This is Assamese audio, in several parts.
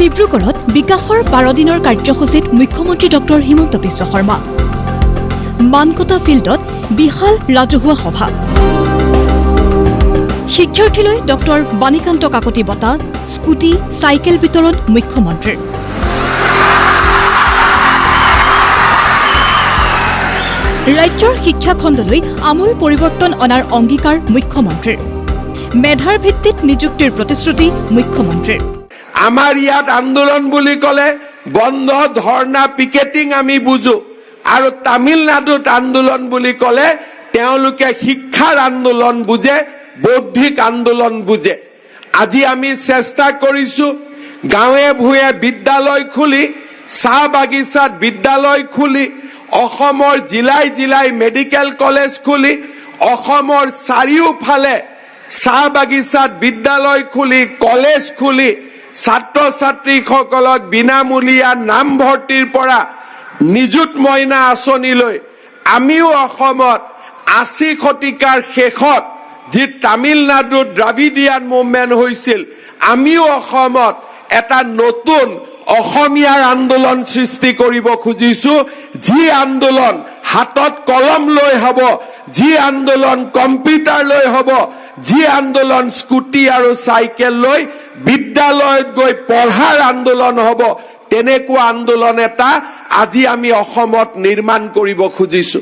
ডিব্ৰুগড়ত বিকাশৰ 12 দিনৰ কাৰ্যসূচীত মুখ্যমন্ত্ৰী ডক্টৰ হিমন্ত বিশ্ব শৰ্মা মানকটা ফিল্ডত বিশাল ৰাজহুৱা সভা শিক্ষাৰ্থীলৈ ডক্টৰ বাণীকান্ত কাকতি বঁটা স্কুটি চাইকেল বিতৰণ মুখ্যমন্ত্ৰীৰ ৰাজ্যৰ শিক্ষা খণ্ডলৈ আমূল পৰিৱৰ্তন অনাৰ অংগীকাৰ মুখ্যমন্ত্ৰীৰ মেধাৰ ভিত্তিত নিযুক্তিৰ প্ৰতিশ্ৰুতি মুখ্যমন্ত্ৰীৰ আমাৰ ইয়াত আন্দোলন বুলি ক'লে বন্ধ ধৰ্ণা পিকেটিং আমি বুজো আৰু তামিলনাডুত আন্দোলন বুলি ক'লে তেওঁলোকে শিক্ষাৰ আন্দোলন বুজে বৌদ্ধিক আন্দোলন বুজে আজি আমি চেষ্টা কৰিছো গাঁৱে ভূঞে বিদ্যালয় খুলি চাহ বাগিচাত বিদ্যালয় খুলি অসমৰ জিলাই জিলাই মেডিকেল কলেজ খুলি অসমৰ চাৰিওফালে চাহ বাগিচাত বিদ্যালয় খুলি কলেজ খুলি ছাত্ৰ ছাত্ৰীসকলক বিনামূলীয়া নামভৰ্তিৰ পৰা নিযুত মইনা আঁচনিলৈ আমিও অসমত ৮০ শতিকাৰ শেষত যি তামিলনাডুত দ্ৰাবিডিয়ান মুভমেণ্ট হৈছিল আমিও অসমত এটা নতুন অসমীয়াৰ আন্দোলন সৃষ্টি কৰিব খুজিছো যি আন্দোলন হাতত কলম লৈ হ'ব যি আন্দোলন কম্পিউটাৰ লৈ হ'ব যি আন্দোলন স্কুটি আৰু চাইকেল লৈ বিদ্যালয়ত গৈ পঢ়াৰ আন্দোলন হ'ব তেনেকুৱা আন্দোলন এটা আজি আমি অসমত নিৰ্মাণ কৰিব খুজিছো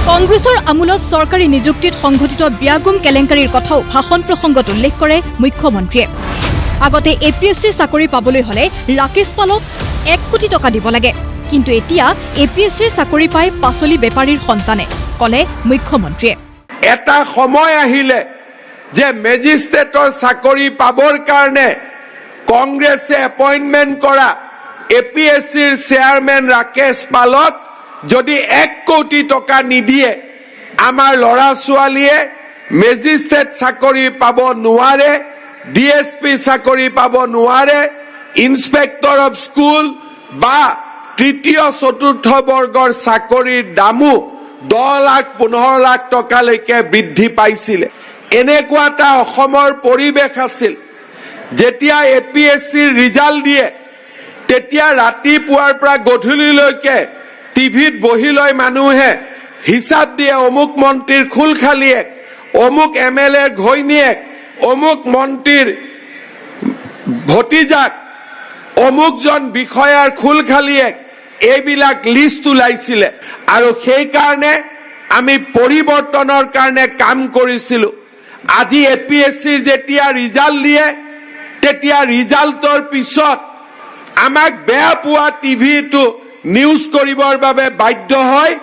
কংগ্ৰেছৰ আমোলত চৰকাৰী নিযুক্তিত সংঘটিত বিয়াগুম কেলেংকাৰীৰ কথাও ভাষণ প্ৰসংগত উল্লেখ কৰে মুখ্যমন্ত্ৰীয়ে আগতে এপিএছচি চাকৰি পাবলৈ হলে ৰাকেশ পালক 1 কোটি টকা দিব লাগে কিন্তু এতিয়া এপিএছচিৰ চাকৰি পাই পাচলি বেপাৰীৰ সন্তানে কলে মুখ্যমন্ত্ৰীয়ে এটা সময় আহিলে যে মেজিষ্ট্ৰেটৰ চাকৰি পাবৰ কাৰণে কংগ্ৰেছে এপইন্টমেন্ট কৰা এপিএছচিৰ চেয়াৰমেন ৰাকেশ পালক যদি 1 কোটি টকা নিদিয়ে আমাৰ ল'ৰা ছোৱালীয়ে মেজিষ্ট্ৰেট চাকৰি পাব নোৱাৰে ডিএছপি চাকৰি পাব নোৱাৰে ইন্সপেক্টৰ অফ স্কুল বা তৃতীয় চতুৰ্থ বৰ্গৰ চাকৰিৰ দামো 10 লাখ 15 লাখ টকালৈকে বৃদ্ধি পাইছিল এনেকুৱা এটা অসমৰ পৰিৱেশ আছিল যেতিয়া এপিএছচিৰ ৰিজাল্ট দিয়ে তেতিয়া ৰাতিপুৱাৰ পৰা গধূলিলৈকে টিভিত বহি লৈ মানুহে হিচাপ দিয়ে অমুক মন্ত্ৰীৰ খুলখালিয়েক অমুক এমএলএৰ ঘৈণীয়েক অমুক মন্ত্ৰীৰ ভতিজাক অমুকজন বিষয়াৰ খুলখালিয়েক এইবিলাক লিষ্ট ওলাইছিল আৰু সেই কাৰণে আমি পৰিৱৰ্তনৰ কাৰণে কাম কৰিছিলো আজি এপিএছচিৰ যেতিয়া ৰিজাল্ট দিয়ে তেতিয়া ৰিজাল্টৰ পিছত আমাক বেয়া পোৱা টিভিটো নিউজ কৰিবৰ বাবে বাধ্য হয়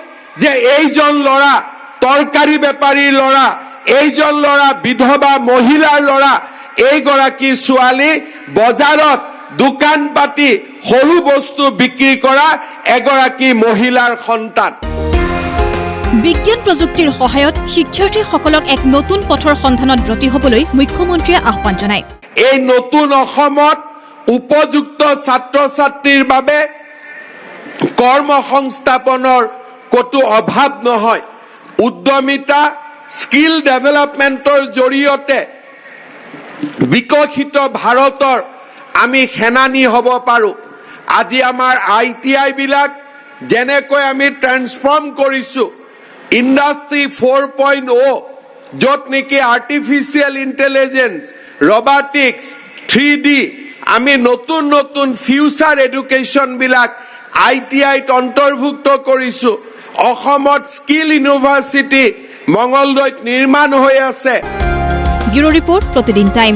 যে এইজন ল'ৰা তৰকাৰী বেপাৰীৰ ল'ৰা এইজন ল'ৰা বিধৱা মহিলাৰ ল'ৰা এইগৰাকী ছোৱালী বজাৰত দোকান পাতি সৰু বস্তু বিক্ৰী কৰা এগৰাকী মহিলাৰ সন্তান বিজ্ঞান প্ৰযুক্তিৰ সহায়ত শিক্ষাৰ্থীসকলক এক নতুন পথৰ সন্ধানত ব্ৰতী হ'বলৈ মুখ্যমন্ত্ৰীয়ে আহ্বান জনায় এই নতুন অসমত উপযুক্ত ছাত্ৰ ছাত্ৰীৰ বাবে কৰ্মসংস্থাপনৰ কতো অভাৱ নহয় উদ্যমিতা স্কিল ডেভেলপমেন্টৰ জৰিয়তে বিকশিত ভাৰতৰ আমি সেনানী হ'ব পাৰো আজি আমাৰ আইটিআই বিলাক যেনেকৈ আমি ট্ৰান্সফৰ্ম কৰিছো ইণ্ডাষ্ট্ৰি 4.0 য'ত নেকি আৰ্টিফিচিয়েল ইন্টেলিজেন্স ৰবটিক্স 3D আমি নতুন নতুন ফিউচাৰ এডুকেশ্যন বিলাক আইটিআইত অন্তৰ্ভুক্ত কৰিছো অসমত স্কিল ইউনিভাৰ্চিটি মঙ্গলদৈত নিৰ্মাণ হৈ আছে ব্যুৰো ৰিপৰ্ট প্ৰতিদিন টাইম